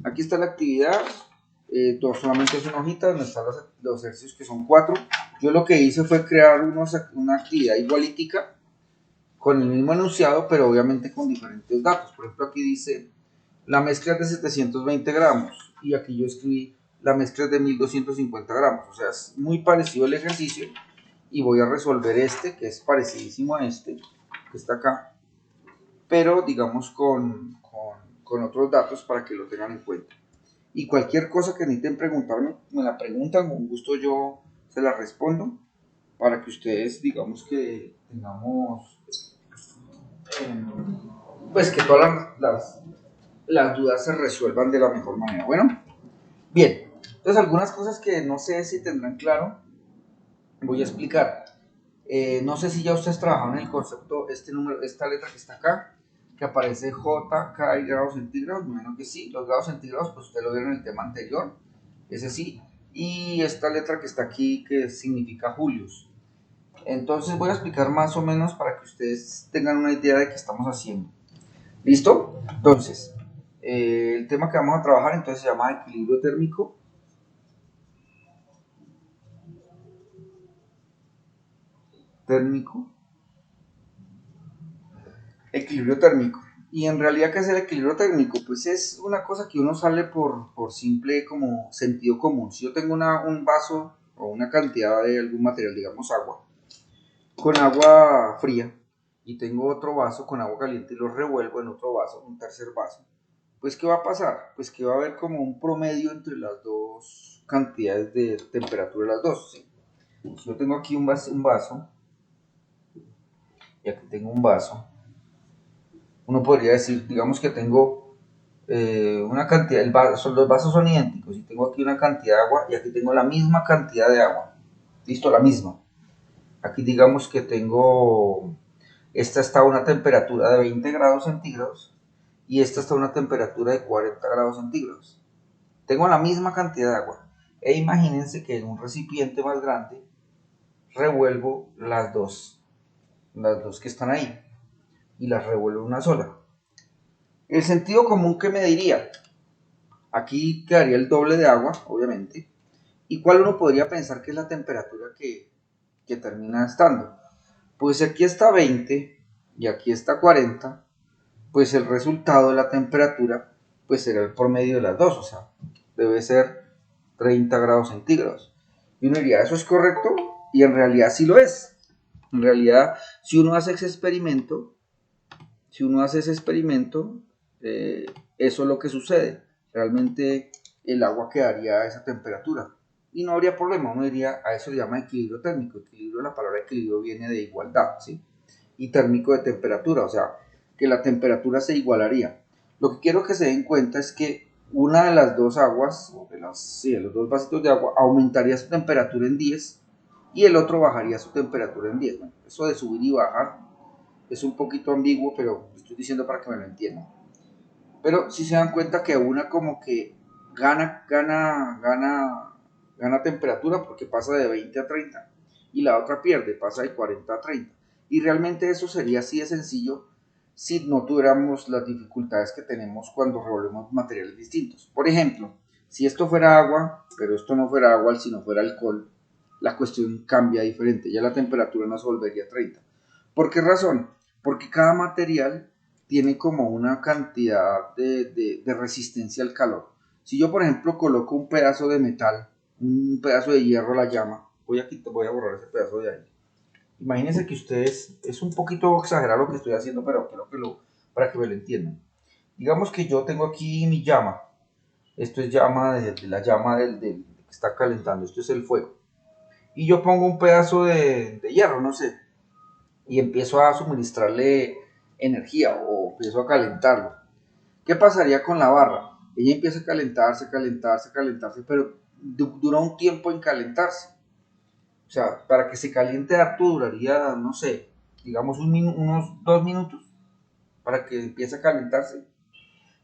Aquí está la actividad, solamente es una hojita donde están los ejercicios, que son 4. Yo lo que hice fue crear una actividad igualítica con el mismo enunciado, pero obviamente con diferentes datos. Por ejemplo, aquí dice la mezcla es de 720 gramos y aquí yo escribí la mezcla es de 1250 gramos. O sea, es muy parecido el ejercicio y voy a resolver este, que es parecidísimo a este, que está acá, pero digamos con otros datos para que lo tengan en cuenta. Y cualquier cosa que necesiten preguntarme, me la preguntan, con gusto yo se la respondo, para que ustedes, digamos que tengamos, pues que todas las dudas se resuelvan de la mejor manera. Bueno, bien, entonces algunas cosas que no sé si tendrán claro, voy a explicar. No sé si ya ustedes trabajaron en el concepto, esta letra que está acá, que aparece J, K y grados centígrados. Bueno, que sí, los grados centígrados, pues ustedes lo vieron en el tema anterior, ese sí. Y esta letra que está aquí, que significa Julius. Entonces voy a explicar más o menos para que ustedes tengan una idea de qué estamos haciendo. ¿Listo? Entonces, el tema que vamos a trabajar entonces se llama equilibrio térmico. Equilibrio térmico. Y en realidad, ¿qué es el equilibrio térmico? Pues es una cosa que uno sale por simple como sentido común. Si yo tengo un vaso o una cantidad de algún material, digamos agua, con agua fría, y tengo otro vaso con agua caliente y lo revuelvo en otro vaso, un tercer vaso, pues ¿qué va a pasar? Pues que va a haber como un promedio entre las dos cantidades de temperatura de las dos, ¿sí? Si yo tengo aquí un vaso y aquí tengo un vaso, uno podría decir, digamos que tengo una cantidad, los vasos son idénticos y tengo aquí una cantidad de agua y aquí tengo la misma cantidad de agua, listo, la misma. Aquí digamos que esta está a una temperatura de 20 grados centígrados y esta está a una temperatura de 40 grados centígrados. Tengo la misma cantidad de agua. E imagínense que en un recipiente más grande revuelvo las dos que están ahí y las revuelvo en una sola. El sentido común que me diría, aquí quedaría el doble de agua, obviamente, y cuál uno podría pensar que es la temperatura que termina estando. Pues si aquí está 20 y aquí está 40, pues el resultado de la temperatura pues será el promedio de las dos, o sea, debe ser 30 grados centígrados. Y uno diría, ¿eso es correcto? Y en realidad sí lo es. En realidad, si uno hace ese experimento, eso es lo que sucede. Realmente el agua quedaría a esa temperatura y no habría problema. Uno diría, a eso se llama equilibrio térmico. Equilibrio, la palabra equilibrio viene de igualdad, ¿sí? Y térmico de temperatura, o sea, que la temperatura se igualaría. Lo que quiero que se den cuenta es que una de las dos aguas, de los dos vasitos de agua, aumentaría su temperatura en 10 y el otro bajaría su temperatura en 10. Bueno, eso de subir y bajar es un poquito ambiguo, pero estoy diciendo para que me lo entiendan. Pero si se dan cuenta que una como que gana temperatura porque pasa de 20 a 30 y la otra pierde, pasa de 40 a 30. Y realmente eso sería así de sencillo si no tuviéramos las dificultades que tenemos cuando revolvemos materiales distintos. Por ejemplo, si esto fuera agua, pero esto no fuera agua, sino fuera alcohol, la cuestión cambia diferente, ya la temperatura no se volvería a 30. ¿Por qué razón? Porque cada material tiene como una cantidad de resistencia al calor. Si yo, por ejemplo, coloco un pedazo de metal, un pedazo de hierro a la llama, voy a borrar ese pedazo de ahí. Imagínense que ustedes, es un poquito exagerado lo que estoy haciendo, pero creo que para que me lo entiendan. Digamos que yo tengo aquí mi llama. Esto es llama de la llama del que está calentando. Esto es el fuego. Y yo pongo un pedazo de hierro, no sé, y empiezo a suministrarle energía o empiezo a calentarlo. ¿Qué pasaría con la barra? Ella empieza a calentarse, pero dura un tiempo en calentarse. O sea, para que se caliente harto duraría, no sé, digamos unos 2 minutos para que empiece a calentarse.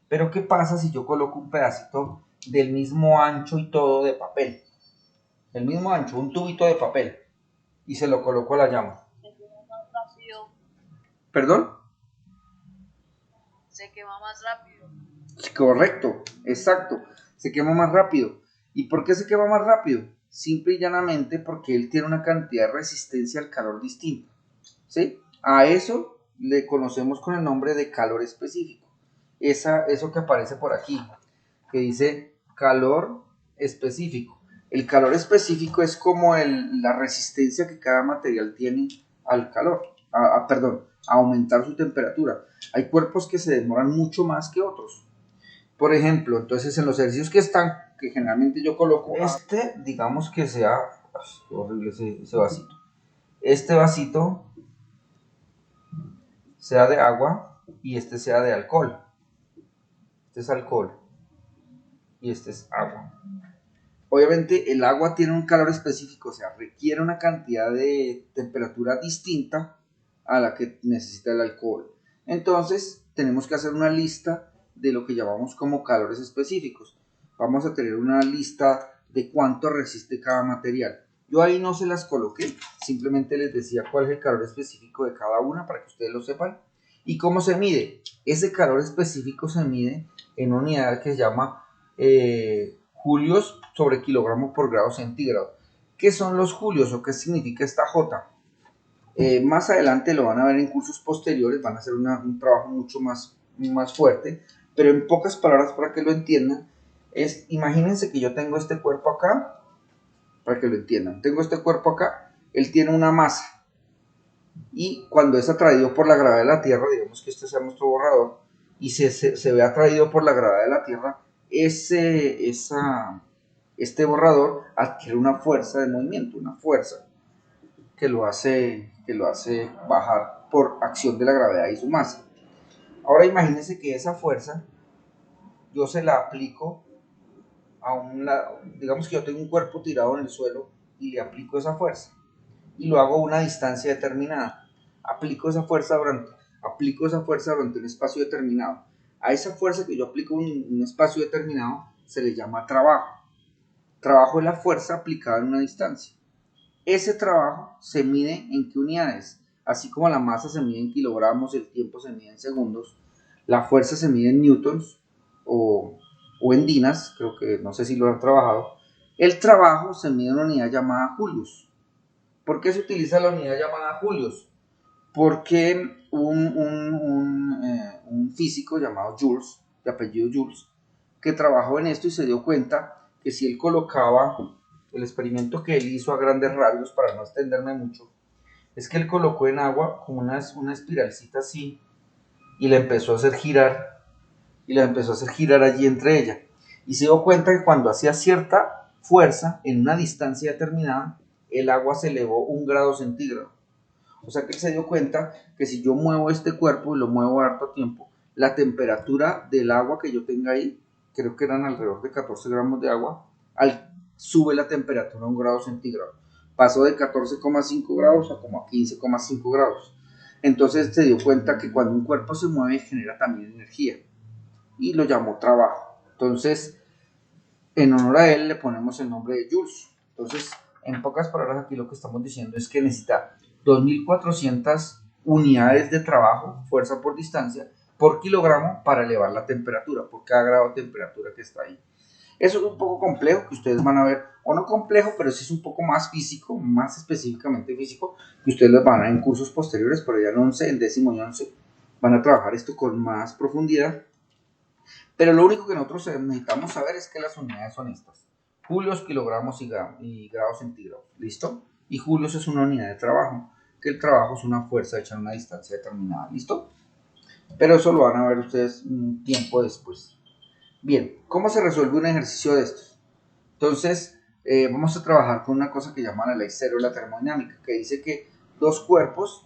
Pero ¿qué pasa si yo coloco un pedacito del mismo ancho y todo de papel? El mismo ancho, un tubito de papel, y se lo coloco a la llama. ¿Perdón? Se quema más rápido. Correcto. Exacto, se quema más rápido. ¿Y por qué se quema más rápido? Simple y llanamente porque él tiene una cantidad de resistencia al calor distinta. ¿Sí? A eso le conocemos con el nombre de calor específico. Eso que aparece por aquí, que dice calor específico. El calor específico es como la resistencia que cada material tiene al calor, perdón, a aumentar su temperatura. Hay cuerpos que se demoran mucho más que otros. Por ejemplo, entonces en los ejercicios que generalmente yo coloco, digamos que sea, horrible ese vasito. Este vasito sea de agua y este sea de alcohol. Este es alcohol y este es agua. Obviamente el agua tiene un calor específico, o sea, requiere una cantidad de temperatura distinta a la que necesita el alcohol. Entonces tenemos que hacer una lista de lo que llamamos como calores específicos. Vamos a tener una lista de cuánto resiste cada material. Yo ahí no se las coloqué, simplemente les decía cuál es el calor específico de cada una para que ustedes lo sepan. ¿Y cómo se mide? Ese calor específico se mide en una unidad que se llama julios sobre kilogramos por grado centígrado. ¿Qué son los julios o qué significa esta J? Más adelante lo van a ver en cursos posteriores, van a hacer un trabajo mucho más fuerte, pero en pocas palabras para que lo entiendan, imagínense que yo tengo este cuerpo acá, para que lo entiendan, tengo este cuerpo acá, él tiene una masa, y cuando es atraído por la gravedad de la Tierra, digamos que este sea nuestro borrador, y se ve atraído por la gravedad de la Tierra, este borrador adquiere una fuerza de movimiento, una fuerza que lo hace bajar por acción de la gravedad y su masa. Ahora imagínense que esa fuerza yo se la aplico digamos que yo tengo un cuerpo tirado en el suelo y le aplico esa fuerza y lo hago a una distancia determinada. Aplico esa fuerza durante un espacio determinado. A esa fuerza que yo aplico en un espacio determinado se le llama trabajo. Trabajo es la fuerza aplicada en una distancia. Ese trabajo se mide en qué unidades, así como la masa se mide en kilogramos, el tiempo se mide en segundos, la fuerza se mide en newtons o en dinas, creo que no sé si lo han trabajado. El trabajo se mide en una unidad llamada julios. ¿Por qué se utiliza la unidad llamada julios? Porque un físico llamado Jules, de apellido Jules, que trabajó en esto y se dio cuenta que si él colocaba el experimento que él hizo a grandes rasgos, para no extenderme mucho, es que él colocó en agua como una espiralcita así y la empezó a hacer girar allí entre ella y se dio cuenta que cuando hacía cierta fuerza en una distancia determinada el agua se elevó 1 grado centígrado. O sea que él se dio cuenta que si yo muevo este cuerpo y lo muevo a harto tiempo, la temperatura del agua que yo tenga ahí, creo que eran alrededor de 14 gramos de agua, sube la temperatura a 1 grado centígrado. Pasó de 14,5 grados a como a 15,5 grados. Entonces se dio cuenta que cuando un cuerpo se mueve genera también energía y lo llamó trabajo. Entonces, en honor a él le ponemos el nombre de Jules. Entonces, en pocas palabras aquí lo que estamos diciendo es que necesita 2.400 unidades de trabajo, fuerza por distancia, por kilogramo para elevar la temperatura, por cada grado de temperatura que está ahí. Eso es un poco complejo que ustedes van a ver, o no complejo, pero sí es un poco más físico, más específicamente físico, que ustedes lo van a ver en cursos posteriores, pero ya en 11, en décimo y 11, van a trabajar esto con más profundidad. Pero lo único que nosotros necesitamos saber es que las unidades son estas: julios, kilogramos y grados centígrados. ¿Listo? Y julios es una unidad de trabajo, que el trabajo es una fuerza hecha en una distancia determinada. ¿Listo? Pero eso lo van a ver ustedes un tiempo después. Bien, ¿cómo se resuelve un ejercicio de estos? Entonces, vamos a trabajar con una cosa que llaman la ley cero de la termodinámica, que dice que dos cuerpos,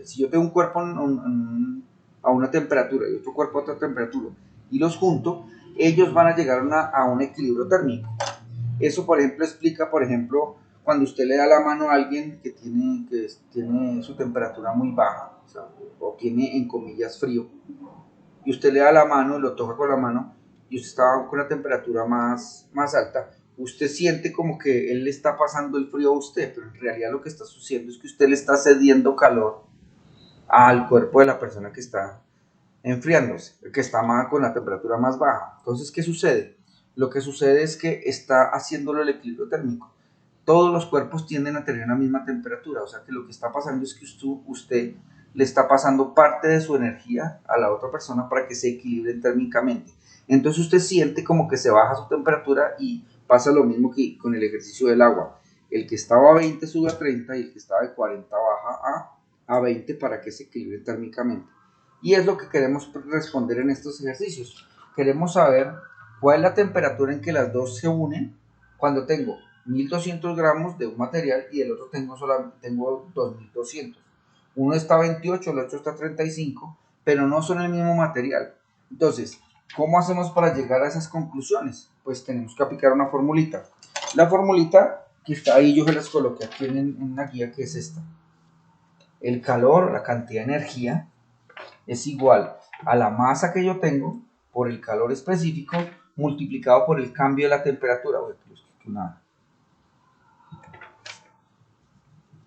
si yo tengo un cuerpo a una temperatura y otro cuerpo a otra temperatura, y los junto, ellos van a llegar a un equilibrio térmico. Eso, por ejemplo, explica, cuando usted le da la mano a alguien que tiene su temperatura muy baja, o tiene, en comillas, frío, y usted le da la mano, lo toca con la mano, y usted está con la temperatura más alta, usted siente como que él le está pasando el frío a usted, pero en realidad lo que está sucediendo es que usted le está cediendo calor al cuerpo de la persona que está enfriándose, el que está con la temperatura más baja. Entonces, ¿qué sucede? Lo que sucede es que está haciéndolo el equilibrio térmico. Todos los cuerpos tienden a tener la misma temperatura, o sea que lo que está pasando es que usted le está pasando parte de su energía a la otra persona para que se equilibren térmicamente. Entonces usted siente como que se baja su temperatura y pasa lo mismo que con el ejercicio del agua. El que estaba a 20 sube a 30 y el que estaba de 40 baja a 20 para que se equilibre térmicamente. Y es lo que queremos responder en estos ejercicios. Queremos saber cuál es la temperatura en que las dos se unen cuando tengo 1200 gramos de un material y el otro tengo 2200. Uno está a 28, el otro está a 35, pero no son el mismo material. Entonces, ¿cómo hacemos para llegar a esas conclusiones? Pues tenemos que aplicar una formulita. La formulita que está ahí, yo se las coloqué aquí en una guía, que es esta. El calor, la cantidad de energía, es igual a la masa que yo tengo por el calor específico multiplicado por el cambio de la temperatura.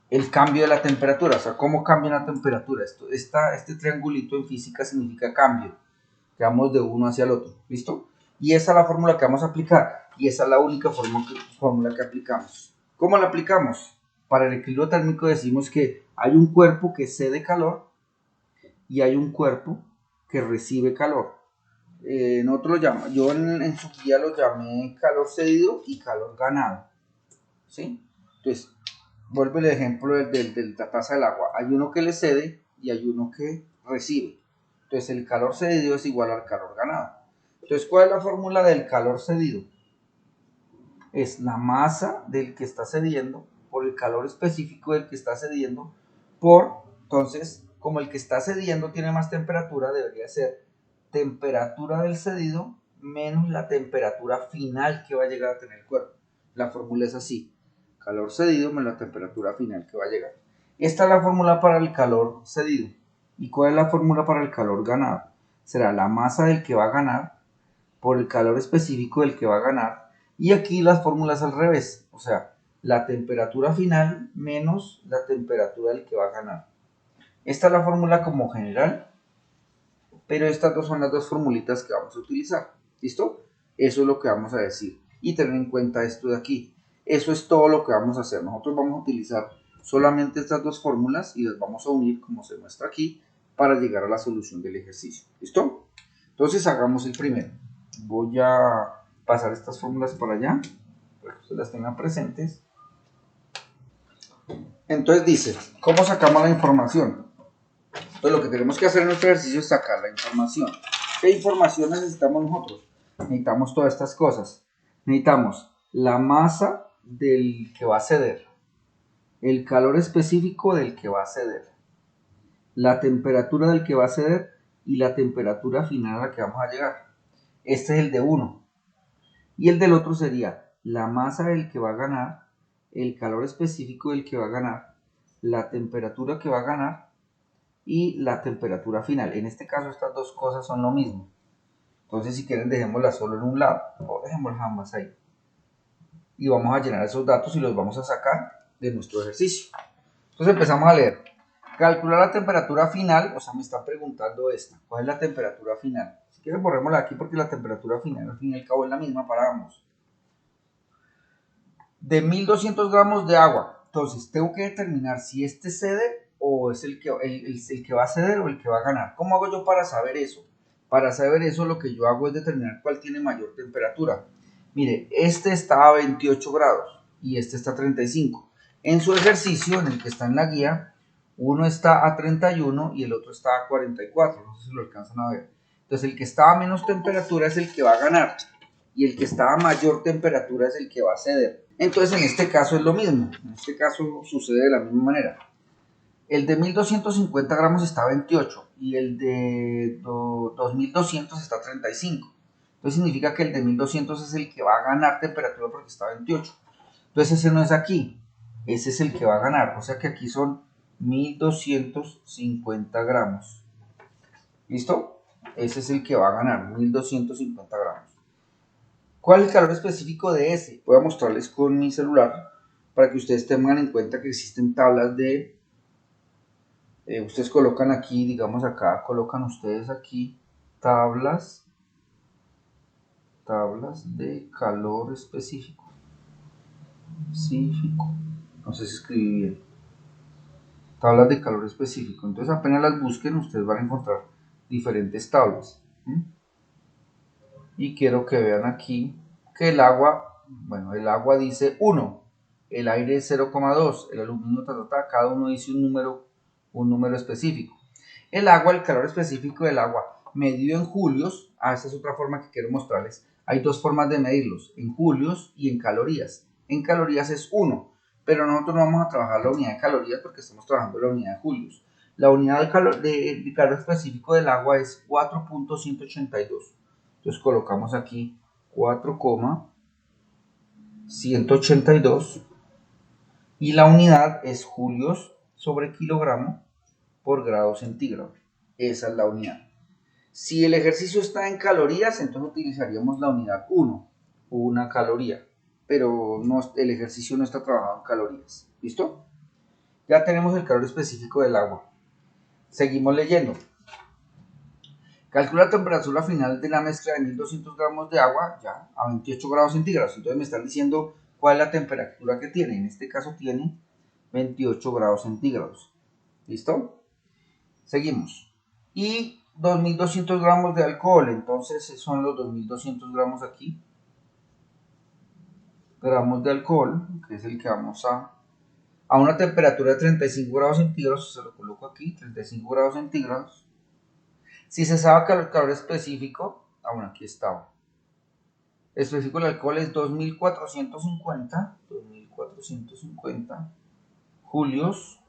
El cambio de la temperatura, o sea, ¿cómo cambia la temperatura? Este triangulito en física significa cambio, que vamos de uno hacia el otro, ¿listo? Y esa es la fórmula que vamos a aplicar, y esa es la única fórmula que aplicamos. ¿Cómo la aplicamos? Para el equilibrio térmico decimos que hay un cuerpo que cede calor y hay un cuerpo que recibe calor. Yo en su guía lo llamé calor cedido y calor ganado, ¿sí? Entonces, vuelve el ejemplo de la taza del agua. Hay uno que le cede y hay uno que recibe. Entonces, el calor cedido es igual al calor ganado. Entonces, ¿cuál es la fórmula del calor cedido? Es la masa del que está cediendo por el calor específico del que está cediendo entonces, como el que está cediendo tiene más temperatura, debería ser temperatura del cedido menos la temperatura final que va a llegar a tener el cuerpo. La fórmula es así: calor cedido menos la temperatura final que va a llegar. Esta es la fórmula para el calor cedido. ¿Y cuál es la fórmula para el calor ganado? Será la masa del que va a ganar por el calor específico del que va a ganar. Y aquí las fórmulas al revés, o sea, la temperatura final menos la temperatura del que va a ganar. Esta es la fórmula como general, pero estas dos son las dos formulitas que vamos a utilizar. ¿Listo? Eso es lo que vamos a decir. Y tener en cuenta esto de aquí. Eso es todo lo que vamos a hacer. Nosotros vamos a utilizar solamente estas dos fórmulas y las vamos a unir como se muestra aquí para llegar a la solución del ejercicio. ¿Listo? Entonces hagamos el primero. Voy a pasar estas fórmulas para allá para que ustedes las tengan presentes. Entonces dice, ¿cómo sacamos la información? Entonces lo que tenemos que hacer en nuestro ejercicio es sacar la información. ¿Qué información necesitamos nosotros? Necesitamos todas estas cosas. Necesitamos la masa del que va a ceder, el calor específico del que va a ceder, la temperatura del que va a ceder y la temperatura final a la que vamos a llegar. Este es el de uno. Y el del otro sería la masa del que va a ganar, el calor específico del que va a ganar, la temperatura que va a ganar y la temperatura final. En este caso estas dos cosas son lo mismo. Entonces si quieren dejémoslas solo en un lado o dejémoslas ambas ahí. Y vamos a llenar esos datos y los vamos a sacar de nuestro ejercicio. Entonces empezamos a leer. Calcular la temperatura final, o sea, me están preguntando esta. ¿Cuál es la temperatura final? Si quieren borrémosla aquí porque la temperatura final al fin y al cabo es la misma para ambos. De 1200 gramos de agua. Entonces tengo que determinar si este cede o es el que va a ceder o el que va a ganar. ¿Cómo hago yo para saber eso? Para saber eso lo que yo hago es determinar cuál tiene mayor temperatura. Mire, este está a 28 grados y este está a 35. En su ejercicio, en el que está en la guía, uno está a 31 y el otro está a 44. No sé si lo alcanzan a ver. Entonces el que está a menos temperatura es el que va a ganar y el que está a mayor temperatura es el que va a ceder. Entonces en este caso es lo mismo. En este caso sucede de la misma manera. El de 1250 gramos está a 28 y el de 2200 está a 35. Entonces significa que el de 1200 es el que va a ganar temperatura porque está a 28. Entonces ese no es aquí, ese es el que va a ganar. O sea que aquí son 1250 gramos. ¿Listo? Ese es el que va a ganar, 1250 gramos. ¿Cuál es el calor específico de ese? Voy a mostrarles con mi celular para que ustedes tengan en cuenta que existen tablas de Ustedes colocan aquí, digamos acá, colocan ustedes aquí tablas de calor específico. No sé si escribí bien. Tablas de calor específico. Entonces apenas las busquen, ustedes van a encontrar diferentes tablas. Y quiero que vean aquí que el agua, bueno, el agua dice 1, el aire es 0,2, el aluminio, cada uno dice un número específico. El agua, el calor específico del agua, medido en julios, esa es otra forma que quiero mostrarles. Hay dos formas de medirlos, en julios y en calorías. En calorías es 1, pero nosotros no vamos a trabajar la unidad de calorías porque estamos trabajando la unidad de julios. La unidad de calor específico del agua es 4.182. Entonces colocamos aquí 4,182 y la unidad es julios sobre kilogramo por grado centígrado. Esa es la unidad. Si el ejercicio está en calorías, entonces utilizaríamos la unidad 1, una caloría, pero el ejercicio no está trabajado en calorías. ¿Listo? Ya tenemos el calor específico del agua. Seguimos leyendo. Calcula la temperatura final de la mezcla de 1200 gramos de agua ya a 28 grados centígrados. Entonces me están diciendo cuál es la temperatura que tiene. En este caso tiene 28 grados centígrados. ¿Listo? Seguimos. Y 2200 gramos de alcohol. Entonces son los 2200 gramos aquí. Gramos de alcohol, que es el que vamos a una temperatura de 35 grados centígrados. Se lo coloco aquí, 35 grados centígrados. Si se sabe que el calor específico, bueno, aquí estaba. El específico del alcohol es 2450 julios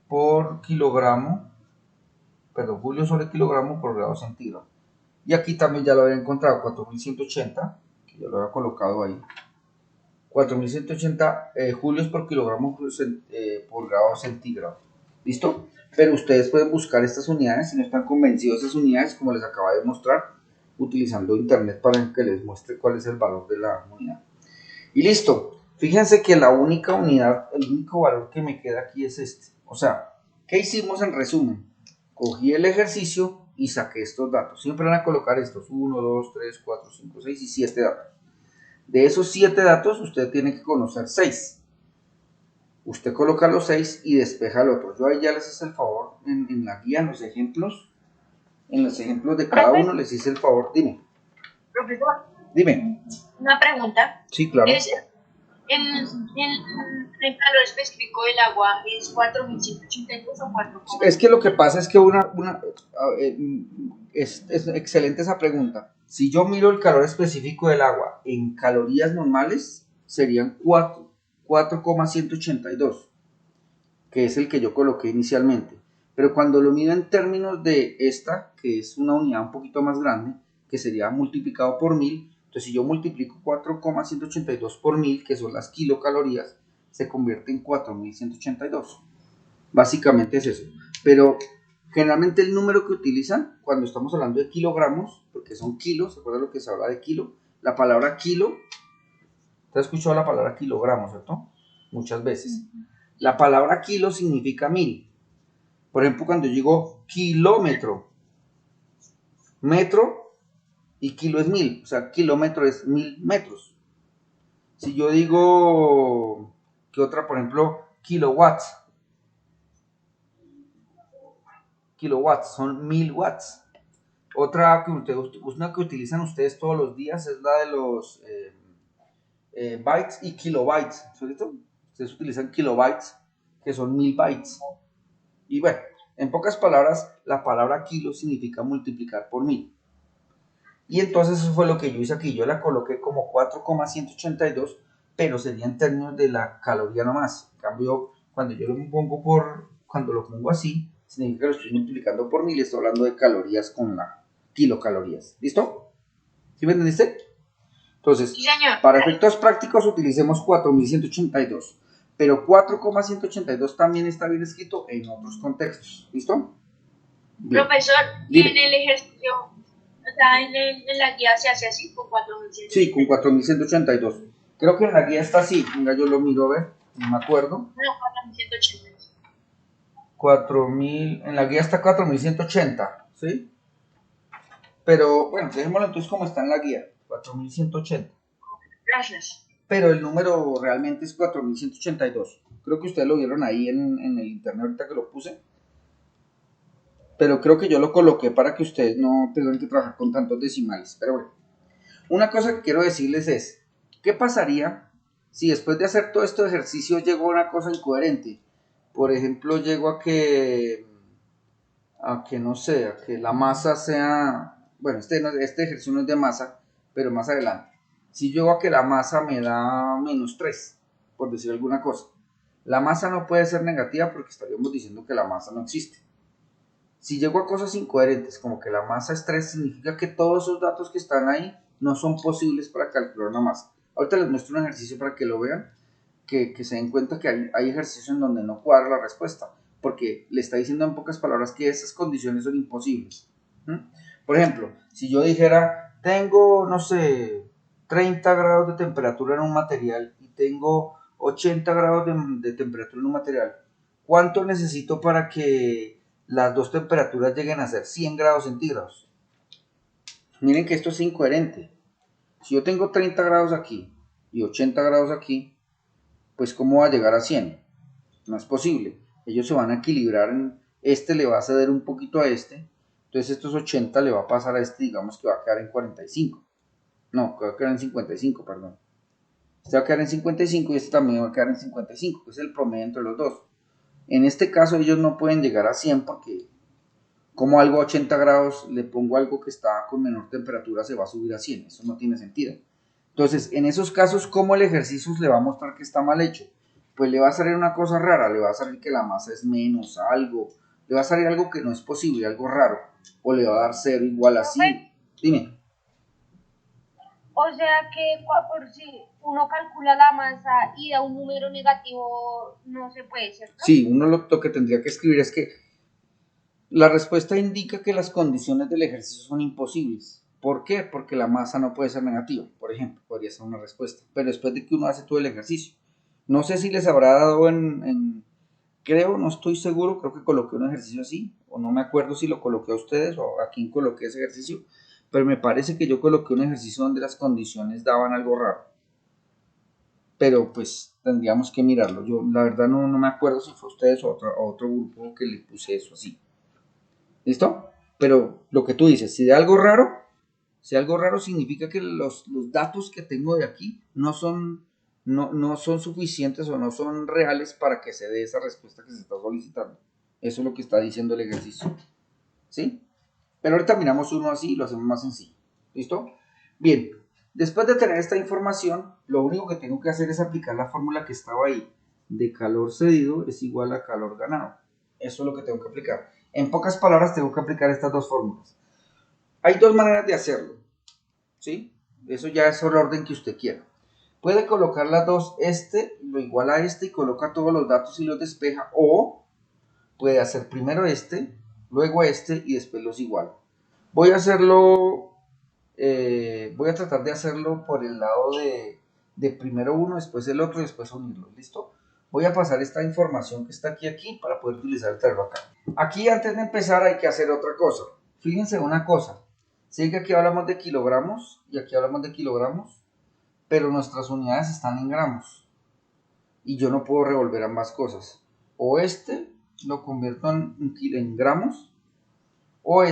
por kilogramo, perdón, julios sobre kilogramo por grado centígrado. Y aquí también ya lo había encontrado, 4180, que ya lo había colocado ahí. 4180 julios por kilogramo por grado centígrado. ¿Listo? Pero ustedes pueden buscar estas unidades si no están convencidos de esas unidades, como les acaba de mostrar, utilizando internet para que les muestre cuál es el valor de la unidad. Y listo. Fíjense que la única unidad, el único valor que me queda aquí es este. O sea, ¿qué hicimos en resumen? Cogí el ejercicio y saqué estos datos. Siempre van a colocar estos 1, 2, 3, 4, 5, 6 y 7 datos. De esos 7 datos, usted tiene que conocer 6. Usted coloca los 6 y despeja el otro. Yo ahí ya les hice el favor en la guía, en los ejemplos de cada uno les hice el favor. Dime. Profesor. Dime. Una pregunta. Sí, claro. El calor específico del agua es 4182 o 4. Es que lo que pasa es que es excelente esa pregunta. Si yo miro el calor específico del agua en calorías normales, serían 4,182, que es el que yo coloqué inicialmente. Pero cuando lo mido en términos de esta, que es una unidad un poquito más grande, que sería multiplicado por 1000, entonces si yo multiplico 4,182 por 1000, que son las kilocalorías, se convierte en 4182. Básicamente es eso. Pero generalmente el número que utilizan cuando estamos hablando de kilogramos, porque son kilos, ¿se acuerdan lo que se habla de kilo? La palabra kilo, ¿te has escuchado la palabra kilogramo, cierto? Muchas veces. La palabra kilo significa 1000. Por ejemplo, cuando yo digo kilómetro, metro y kilo es 1000, o sea, kilómetro es 1000 metros. Si yo digo, ¿qué otra? Por ejemplo, kilowatts son 1000 watts. Otra una que utilizan ustedes todos los días es la de los bytes y kilobytes, ¿cierto? Ustedes utilizan kilobytes, que son 1000 bytes. Y bueno, en pocas palabras, la palabra kilo significa multiplicar por 1000. Y entonces eso fue lo que yo hice aquí. Yo la coloqué como 4,182, pero sería en términos de la caloría nomás. En cambio, cuando yo lo pongo así, significa que lo estoy multiplicando por 1000, estoy hablando de calorías con la kilocalorías. ¿Listo? ¿Sí me entendiste? Entonces, sí, señor. Para efectos prácticos utilicemos 4182, pero 4,182 también está bien escrito en otros contextos. ¿Listo? Bien. Profesor, ¿y en el ejercicio, o sea, en la guía se hace así con 4182? Sí, con 4182. Creo que en la guía está así. Venga, yo lo miro a ver, no me acuerdo. No, 4182. 4000, en la guía está 4180, ¿sí? Pero bueno, dejémoslo entonces como está en la guía, 4180. Gracias. Pero el número realmente es 4182. Creo que ustedes lo vieron ahí en el internet ahorita que lo puse. Pero creo que yo lo coloqué para que ustedes no tengan que trabajar con tantos decimales. Pero bueno, una cosa que quiero decirles es, ¿qué pasaría si después de hacer todo este ejercicio llego a una cosa incoherente? Por ejemplo, llego a que no sé, a que la masa sea, bueno, este ejercicio no es de masa, pero más adelante. Si llego a que la masa me da -3, por decir alguna cosa, la masa no puede ser negativa porque estaríamos diciendo que la masa no existe. Si llego a cosas incoherentes, como que la masa es 3, significa que todos esos datos que están ahí no son posibles para calcular una masa. Ahorita les muestro un ejercicio para que lo vean, que se den cuenta que hay ejercicios en donde no cuadra la respuesta, porque le está diciendo en pocas palabras que esas condiciones son imposibles. Por ejemplo, si yo dijera, tengo, no sé, 30 grados de temperatura en un material y tengo 80 grados de temperatura en un material, ¿cuánto necesito para que las dos temperaturas lleguen a ser 100 grados centígrados? Miren que esto es incoherente. Si yo tengo 30 grados aquí y 80 grados aquí, pues ¿cómo va a llegar a 100? No es posible. Ellos se van a equilibrar, este le va a ceder un poquito a este, entonces estos 80 le va a pasar a este, digamos que va a quedar en 45. No, que va a quedar en 55, perdón. Este va a quedar en 55 y este también va a quedar en 55, que es el promedio entre los dos. En este caso ellos no pueden llegar a 100 porque como algo a 80 grados le pongo algo que está con menor temperatura se va a subir a 100, eso no tiene sentido. Entonces, en esos casos, ¿cómo el ejercicio le va a mostrar que está mal hecho? Pues le va a salir una cosa rara, le va a salir que la masa es menos algo, le va a salir algo que no es posible, algo raro, o le va a dar 0 igual a 100. Dime. O sea que por si uno calcula la masa y da un número negativo, no se puede, ¿cierto? Sí, uno lo que tendría que escribir es que la respuesta indica que las condiciones del ejercicio son imposibles. ¿Por qué? Porque la masa no puede ser negativa, por ejemplo, podría ser una respuesta. Pero después de que uno hace todo el ejercicio. No sé si les habrá dado creo, no estoy seguro, creo que coloqué un ejercicio así, o no me acuerdo si lo coloqué a ustedes o a quién coloqué ese ejercicio, pero me parece que yo coloqué un ejercicio donde las condiciones daban algo raro. Pero pues tendríamos que mirarlo. Yo la verdad no me acuerdo si fue ustedes o otro grupo que le puse eso así. ¿Listo? Pero lo que tú dices, si algo raro significa que los datos que tengo de aquí no son suficientes o no son reales para que se dé esa respuesta que se está solicitando. Eso es lo que está diciendo el ejercicio. ¿Sí? Pero ahorita miramos uno así y lo hacemos más sencillo. ¿Listo? Bien, después de tener esta información, lo único que tengo que hacer es aplicar la fórmula que estaba ahí. De calor cedido es igual a calor ganado. Eso es lo que tengo que aplicar. En pocas palabras, tengo que aplicar estas dos fórmulas. Hay dos maneras de hacerlo. ¿Sí? Eso ya es el orden que usted quiera. Puede colocar las dos, lo igual a este y coloca todos los datos y los despeja, o puede hacer primero luego y después los igual. Voy a hacerlo, voy a tratar de hacerlo por el lado de primero uno, después el otro y después unirlos, ¿listo? Voy a pasar esta información que está aquí para poder utilizar el tablero acá. Aquí antes de empezar hay que hacer otra cosa. Fíjense una cosa, sé que aquí hablamos de kilogramos y aquí hablamos de kilogramos, pero nuestras unidades están en gramos y yo no puedo revolver ambas cosas. O lo convierto en gramos o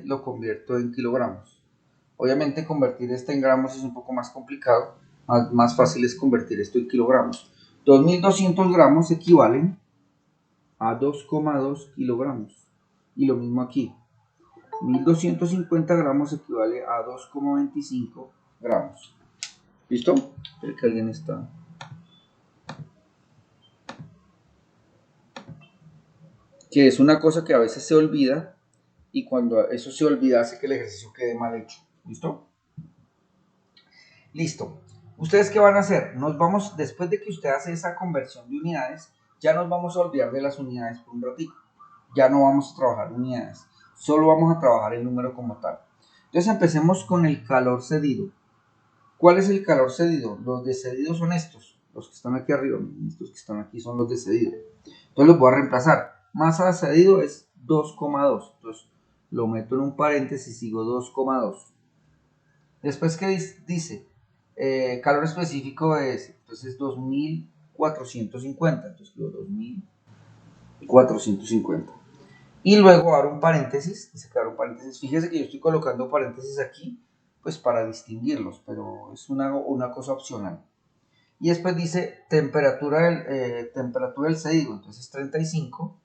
lo convierto en kilogramos. Obviamente convertir en gramos es un poco más complicado, más fácil es convertir esto en kilogramos. 2200 gramos equivalen a 2,2 kilogramos. Y lo mismo aquí. 1250 gramos equivale a 2,25 gramos. ¿Listo? Espero que alguien está. Que es una cosa que a veces se olvida y cuando eso se olvida hace que el ejercicio quede mal hecho. ¿Listo? Listo. ¿Ustedes qué van a hacer? Después de que usted hace esa conversión de unidades, ya nos vamos a olvidar de las unidades por un ratito. Ya no vamos a trabajar unidades, solo vamos a trabajar el número como tal. Entonces empecemos con el calor cedido. ¿Cuál es el calor cedido? Los de cedido son estos, los que están aquí arriba, estos que están aquí son los de cedido. Entonces los voy a reemplazar. masa cedido es 2,2. Entonces lo meto en un paréntesis, sigo 2,2. Después que dice, calor específico es, entonces 2450. Entonces digo 2450. Y luego abro un paréntesis, dice que abro un paréntesis. Fíjese que yo estoy colocando paréntesis aquí, pues para distinguirlos, pero es una cosa opcional. Y después dice temperatura del cedido, entonces 35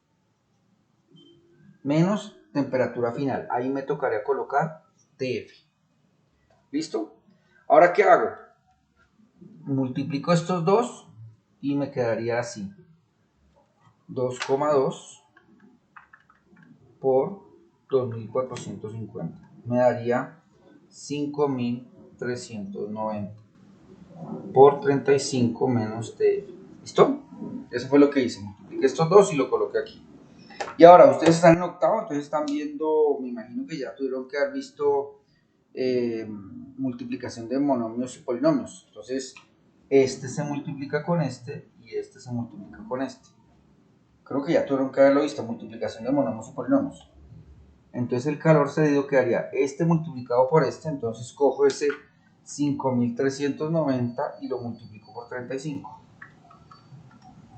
menos temperatura final. Ahí me tocaría colocar TF. ¿Listo? Ahora, ¿qué hago? Multiplico estos dos y me quedaría así. 2,2 por 2450. Me daría 5390 por 35 menos TF. ¿Listo? Eso fue lo que hice. Multipliqué estos dos y lo coloqué aquí. Y ahora, ustedes están en octavo, entonces están viendo, me imagino que ya tuvieron que haber visto multiplicación de monomios y polinomios. Entonces, este se multiplica con este y este se multiplica con este. Creo que ya tuvieron que haberlo visto, multiplicación de monomios y polinomios. Entonces el calor cedido quedaría este multiplicado por este, entonces cojo ese 5390 y lo multiplico por 35.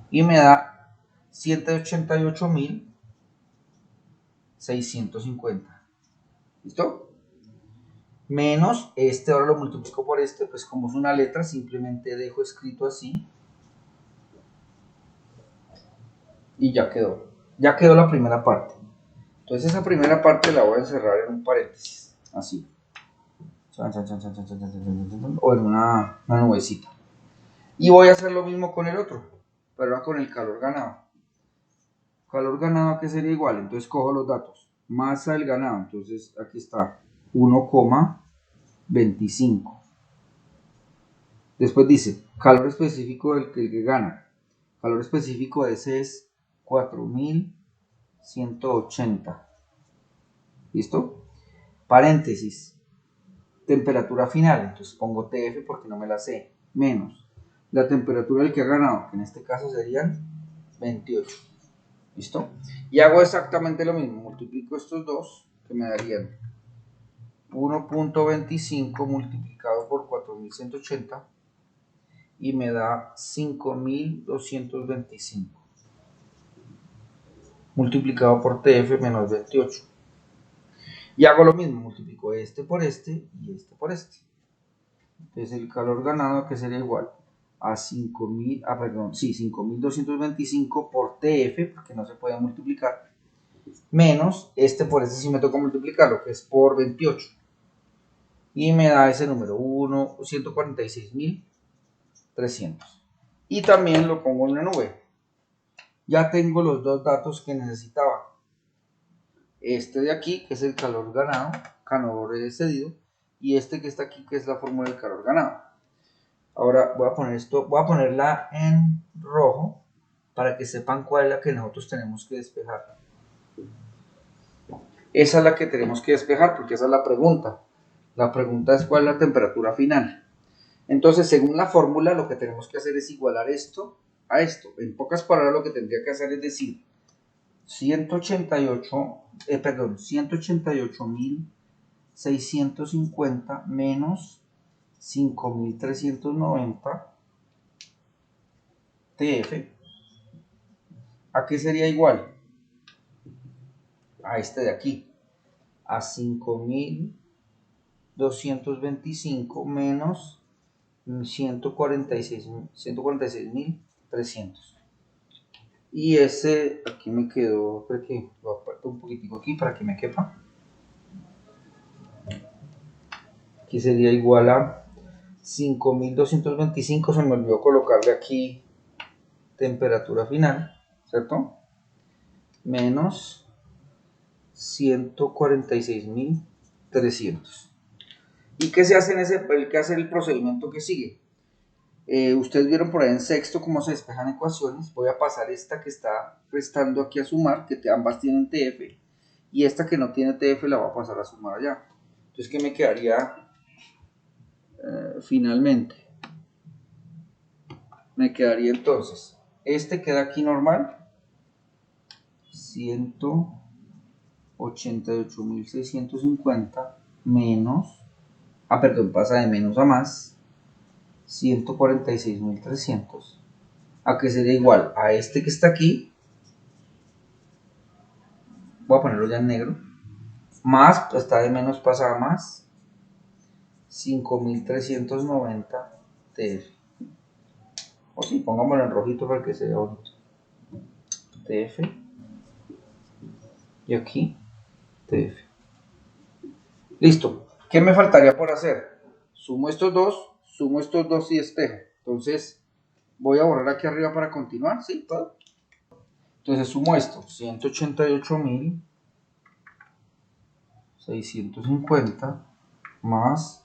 Y me da 188.650. ¿Listo? Menos este, ahora lo multiplico por este, pues como es una letra, simplemente dejo escrito así. Y ya quedó. Ya quedó la primera parte. Entonces esa primera parte la voy a encerrar en un paréntesis, así. O en una nubecita. Y voy a hacer lo mismo con el otro, pero ahora con el calor ganado. Calor ganado que sería igual, entonces cojo los datos. Masa del ganado, entonces aquí está 1,25. Después dice, calor específico del que gana. Calor específico de ese es 4180. ¿Listo? Paréntesis. Temperatura final, entonces pongo TF porque no me la sé. Menos la temperatura del que ha ganado, que en este caso serían 28. ¿Listo? Y hago exactamente lo mismo. Multiplico estos dos, que me darían 1,25 multiplicado por 4180 y me da 5225 multiplicado por TF menos 28. Y hago lo mismo, multiplico este por este y este por este. Entonces el calor ganado que sería igual a 5225 por TF, porque no se puede multiplicar, menos este por este sí me toca multiplicarlo, que es por 28. Y me da ese número, 146.300. Y también lo pongo en una nube. Ya tengo los dos datos que necesitaba. Este de aquí, que es el calor ganado, calor cedido, y este que está aquí, que es la fórmula del calor ganado. Ahora voy a poner esto, voy a ponerla en rojo para que sepan cuál es la que nosotros tenemos que despejar. Esa es la que tenemos que despejar porque esa es la pregunta. La pregunta es cuál es la temperatura final. Entonces, según la fórmula, lo que tenemos que hacer es igualar esto a esto. En pocas palabras, lo que tendría que hacer es decir 188.650 menos 5.390 TF. ¿A qué sería igual? A este de aquí. A 5.225 menos 146.300. Y ese aquí me quedó, creo que lo aparto un poquitico aquí para que me quepa. Aquí sería igual a 5.225, se me olvidó colocarle aquí temperatura final, ¿cierto? Menos 146.300. ¿Y qué se hace qué hace el procedimiento que sigue? Ustedes vieron por ahí en sexto cómo se despejan ecuaciones. Voy a pasar esta que está restando aquí a sumar, que ambas tienen TF, y esta que no tiene TF la voy a pasar a sumar allá. Entonces, ¿qué me quedaría finalmente? Me quedaría entonces, este queda aquí normal, 188.650 menos, pasa de menos a más, 146.300, a que sería igual a este que está aquí, voy a ponerlo ya en negro, más, está de menos pasa a más, 5.390 TF. O sí, pongámoslo en rojito para que se vea bonito. TF. Y aquí, TF. Listo. ¿Qué me faltaría por hacer? Sumo estos dos y despejo. Entonces, voy a borrar aquí arriba para continuar, ¿sí? Todo. Entonces sumo esto, 188.650 más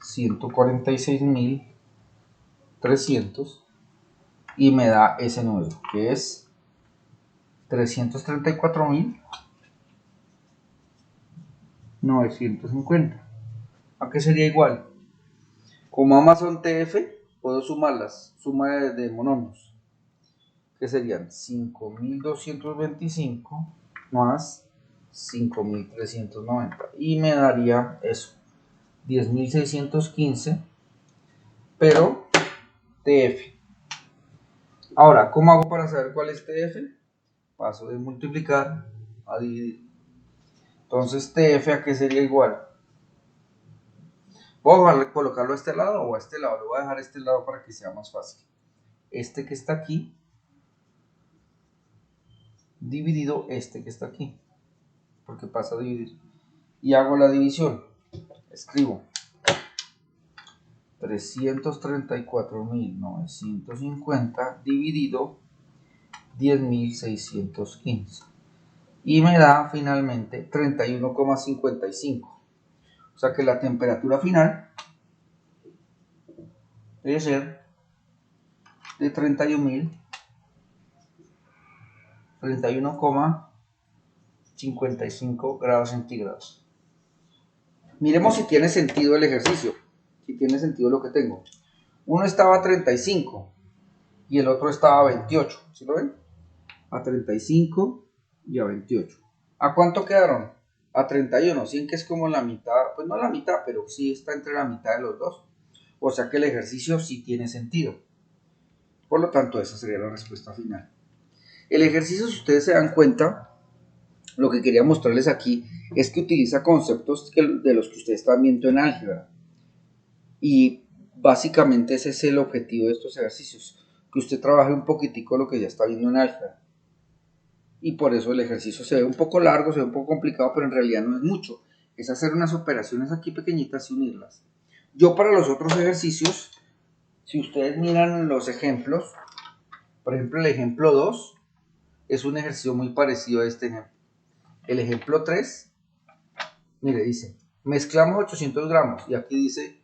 146.300 y me da ese número, que es 334.950. ¿A qué sería igual? Como Amazon TF, puedo sumarlas, suma de monomios, que serían 5.225 más 5.390 y me daría eso, 10.615, pero TF. Ahora, ¿cómo hago para saber cuál es TF? Paso de multiplicar a dividir. Entonces, TF a qué sería igual. Voy a colocarlo a este lado o a este lado. Lo voy a dejar a este lado para que sea más fácil. Este que está aquí dividido este que está aquí, porque pasa a dividir. Y hago la división. Escribo 334.950 dividido 10.615 y me da finalmente 31,55. O sea que la temperatura final debe ser de 31,55 grados centígrados. Miremos si tiene sentido el ejercicio, si tiene sentido lo que tengo. Uno estaba a 35 y el otro estaba a 28, ¿sí lo ven? A 35 y a 28. ¿A cuánto quedaron? A 31, ¿sí? Que es como la mitad, pues no la mitad, pero sí está entre la mitad de los dos. O sea que el ejercicio sí tiene sentido. Por lo tanto, esa sería la respuesta final. El ejercicio, si ustedes se dan cuenta, lo que quería mostrarles aquí es que utiliza conceptos de los que ustedes están viendo en álgebra. Y básicamente ese es el objetivo de estos ejercicios, que usted trabaje un poquitico lo que ya está viendo en álgebra. Y por eso el ejercicio se ve un poco largo, se ve un poco complicado, pero en realidad no es mucho. Es hacer unas operaciones aquí pequeñitas y unirlas. Yo para los otros ejercicios, si ustedes miran los ejemplos, por ejemplo el ejemplo 2 es un ejercicio muy parecido a este ejemplo. El ejemplo 3, mire, dice, mezclamos 800 gramos y aquí dice,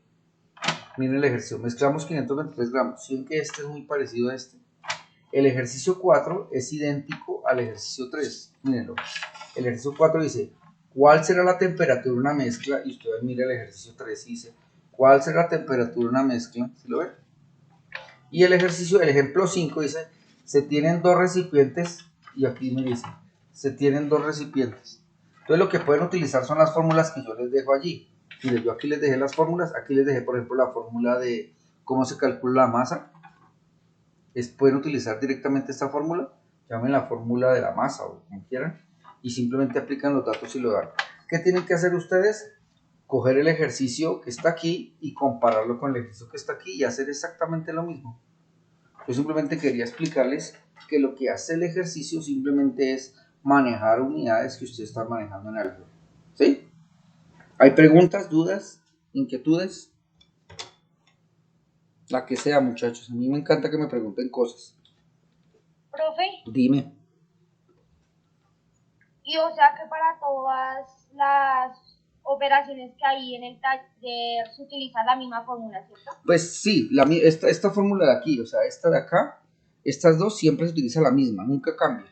miren el ejercicio, mezclamos 523 gramos. ¿Sí ven que este es muy parecido a este? El ejercicio 4 es idéntico al ejercicio 3. Mírenlo. El ejercicio 4 dice, ¿cuál será la temperatura de una mezcla? Y usted mira el ejercicio 3 y dice, ¿cuál será la temperatura de una mezcla? ¿Sí lo ven? Y el ejemplo 5 dice, se tienen dos recipientes, y aquí me dice, se tienen dos recipientes. Entonces lo que pueden utilizar son las fórmulas que yo les dejo allí. Miren, yo aquí les dejé las fórmulas, aquí les dejé por ejemplo la fórmula de cómo se calcula la masa. Pueden utilizar directamente esta fórmula, llamen la fórmula de la masa o como quieran, y simplemente aplican los datos y lo dan. ¿Qué tienen que hacer ustedes? Coger el ejercicio que está aquí y compararlo con el ejercicio que está aquí y hacer exactamente lo mismo. Yo simplemente quería explicarles que lo que hace el ejercicio simplemente es manejar unidades que ustedes están manejando en álgebra. ¿Sí? ¿Hay preguntas, dudas, inquietudes? La que sea, muchachos. A mí me encanta que me pregunten cosas. Profe, Dime. y o sea que para todas las operaciones que hay en el taller se utiliza la misma fórmula, ¿cierto? Pues sí, esta fórmula de aquí, o sea, esta de acá, estas dos siempre se utiliza la misma, nunca cambia.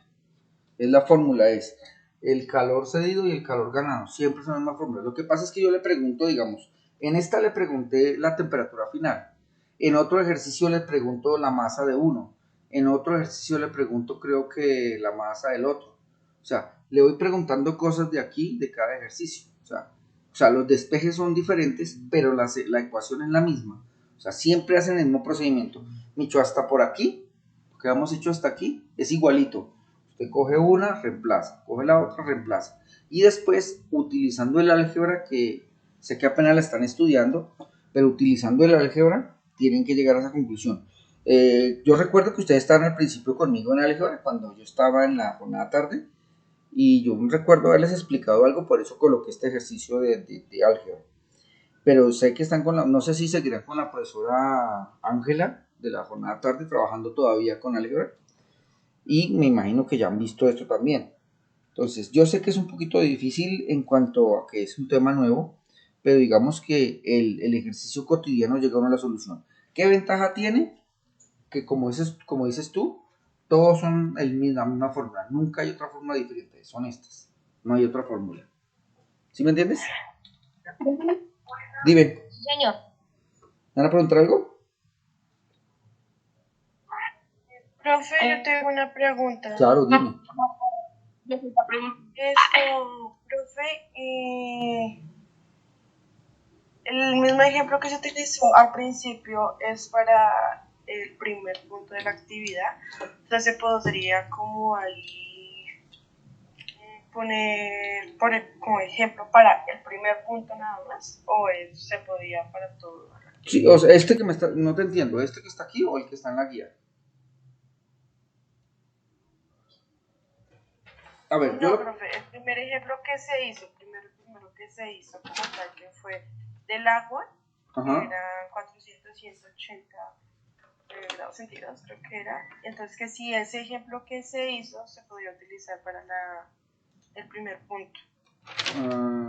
Es la fórmula, es el calor cedido y el calor ganado, siempre es la misma fórmula. Lo que pasa es que yo le pregunto, digamos, en esta le pregunté la temperatura final, en otro ejercicio le pregunto la masa de uno, en otro ejercicio le pregunto creo que la masa del otro. O sea, le voy preguntando cosas de aquí, de cada ejercicio. O sea, los despejes son diferentes, pero la ecuación es la misma. O sea, siempre hacen el mismo procedimiento. Micho, hasta por aquí, lo que hemos hecho hasta aquí, es igualito. Usted coge una, reemplaza, coge la otra, reemplaza. Y después, utilizando el álgebra, que sé que apenas la están estudiando, pero utilizando el álgebra, tienen que llegar a esa conclusión. Yo recuerdo que ustedes estaban al principio conmigo en álgebra, cuando yo estaba en la jornada tarde, y yo recuerdo haberles explicado algo, por eso coloqué este ejercicio de álgebra. Pero sé que están no sé si seguirán con la profesora Ángela de la jornada tarde trabajando todavía con álgebra, y me imagino que ya han visto esto también. Entonces, yo sé que es un poquito difícil en cuanto a que es un tema nuevo, pero digamos que el ejercicio cotidiano llega a una solución. ¿Qué ventaja tiene? Que como dices tú, todos son la misma fórmula. Nunca hay otra fórmula diferente. Son estas. No hay otra fórmula. ¿Sí me entiendes? Dime. Señor. ¿Me van a preguntar algo? Profe, yo tengo una pregunta. Claro, dime. Profe, el mismo ejemplo que se utilizó al principio es para el primer punto de la actividad. Entonces se podría como ahí poner como ejemplo para el primer punto nada más, o se podía para todo. Sí, o sea, este que no te entiendo, ¿este que está aquí o el que está en la guía? A ver, No, profe, el primer ejemplo que se hizo, el primero que se hizo como tal, que fue del agua, Ajá. que era 480 grados centígrados, creo que era. Entonces, que si ese ejemplo que se hizo se podía utilizar para el primer punto.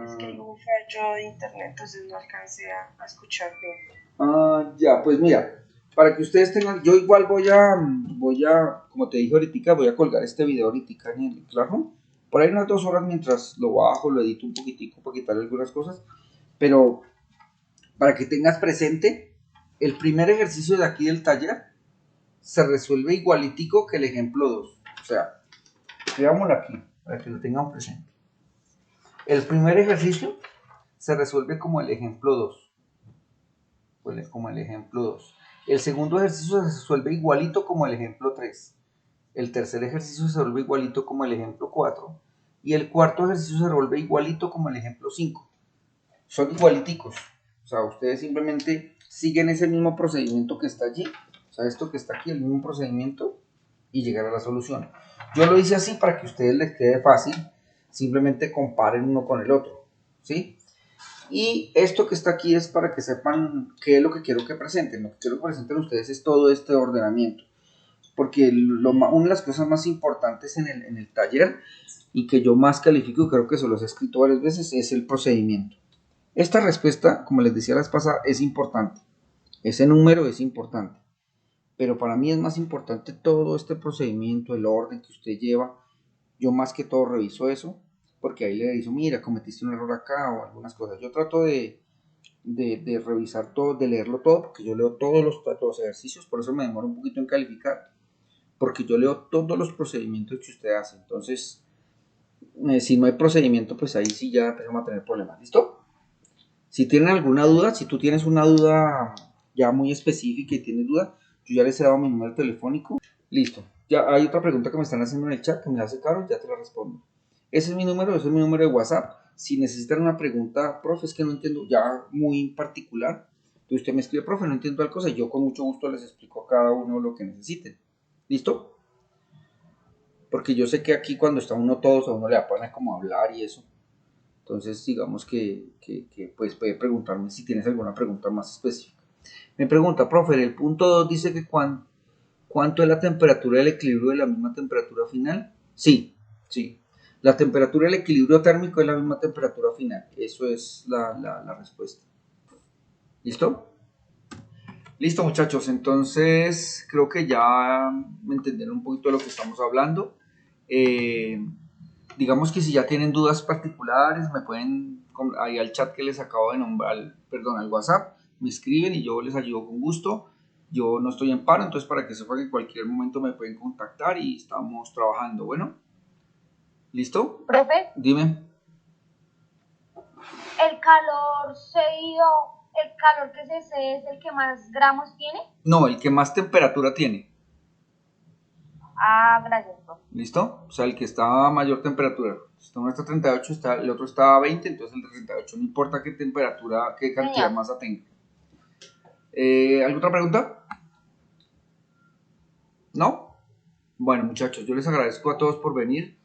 Es que hubo un fallo de internet, entonces no alcancé a escuchar bien. Ya, pues mira, para que ustedes tengan, yo igual voy a, como te dije ahorita, voy a colgar este video ahorita en el Classroom, por ahí unas 2 horas mientras lo bajo, lo edito un poquitico para quitarle algunas cosas, pero para que tengas presente, el primer ejercicio de aquí del taller se resuelve igualitico que el ejemplo 2, o sea, escribámoslo aquí, para que lo tengan presente. El primer ejercicio se resuelve como el ejemplo 2. Como el ejemplo 2. El segundo ejercicio se resuelve igualito como el ejemplo 3. El tercer ejercicio se resuelve igualito como el ejemplo 4. Y el cuarto ejercicio se resuelve igualito como el ejemplo 5. Son igualiticos. O sea, ustedes simplemente siguen ese mismo procedimiento que está allí. O sea, esto que está aquí, el mismo procedimiento, y llegar a la solución. Yo lo hice así para que a ustedes les quede fácil. Simplemente comparen uno con el otro. ¿Sí? Y esto que está aquí es para que sepan qué es lo que quiero que presenten. Lo que quiero que presenten ustedes es todo este ordenamiento. Porque una de las cosas más importantes en el taller, y que yo más califico, y creo que se los he escrito varias veces, es el procedimiento. Esta respuesta, como les decía la vez pasada, es importante. Ese número es importante. Pero para mí es más importante todo este procedimiento, el orden que usted lleva. Yo más que todo reviso eso, porque ahí le digo, mira, cometiste un error acá o algunas cosas. Yo trato de revisar todo, de leerlo todo, porque yo leo todos los ejercicios, por eso me demoro un poquito en calificar, porque yo leo todos los procedimientos que usted hace. Entonces, si no hay procedimiento, pues ahí sí ya empezamos a tener problemas. ¿Listo? Si tienen alguna duda, si tú tienes una duda ya muy específica y tienes duda, yo ya les he dado mi número telefónico. Listo. Ya hay otra pregunta que me están haciendo en el chat que me hace Carlos, ya te la respondo. Ese es mi número de WhatsApp. Si necesitan una pregunta, profe, es que no entiendo, ya muy particular, entonces usted me escribe, profe, no entiendo tal cosa, y yo con mucho gusto les explico a cada uno lo que necesiten. ¿Listo? Porque yo sé que aquí cuando está uno todos, a uno le da pena como hablar y eso. Entonces, digamos que pues puede preguntarme si tienes alguna pregunta más específica. Me pregunta, profe, el punto 2 dice que ¿cuánto es la temperatura del equilibrio de la misma temperatura final? Sí, sí. La temperatura del equilibrio térmico es la misma temperatura final. Eso es la respuesta. ¿Listo? Listo, muchachos. Entonces, creo que ya me entendieron un poquito de lo que estamos hablando. Digamos que si ya tienen dudas particulares, me pueden, ahí al chat que les acabo de nombrar, perdón, al WhatsApp, me escriben y yo les ayudo con gusto. Yo no estoy en paro, entonces para que sepan que en cualquier momento me pueden contactar y estamos trabajando. Bueno, ¿Listo? Profe, Dime. el calor el calor que se cede es el que más gramos tiene. No, el que más temperatura tiene. Ah, gracias, profe. ¿Listo? O sea, el que está a mayor temperatura. Si uno está a 38, el otro está a 20, entonces el de 38. No importa qué temperatura, qué cantidad de Genial. masa tenga. ¿Alguna otra pregunta? ¿No? Bueno, muchachos, yo les agradezco a todos por venir.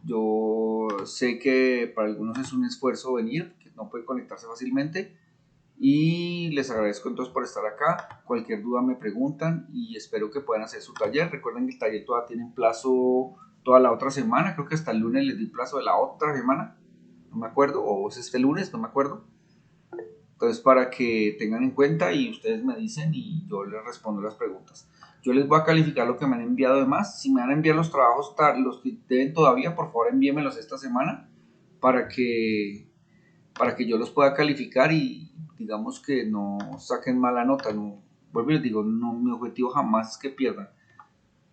Yo sé que para algunos es un esfuerzo venir, que no pueden conectarse fácilmente. Y les agradezco entonces por estar acá. Cualquier duda me preguntan y espero que puedan hacer su taller. Recuerden que el taller todavía tiene plazo toda la otra semana. Creo que hasta el lunes les di plazo de la otra semana. No me acuerdo. O es este lunes, no me acuerdo. Entonces para que tengan en cuenta y ustedes me dicen y yo les respondo las preguntas. Yo les voy a calificar lo que me han enviado de más. Si me van a enviar los trabajos, los que deben todavía, por favor envíenmelos esta semana para que yo los pueda calificar y digamos que no saquen mala nota. No, vuelvo y les digo, no, mi objetivo jamás es que pierdan.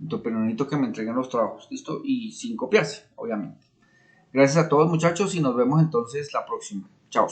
Entonces, pero necesito que me entreguen los trabajos, ¿listo? Y sin copiarse, obviamente. Gracias a todos muchachos y nos vemos entonces la próxima. Chao.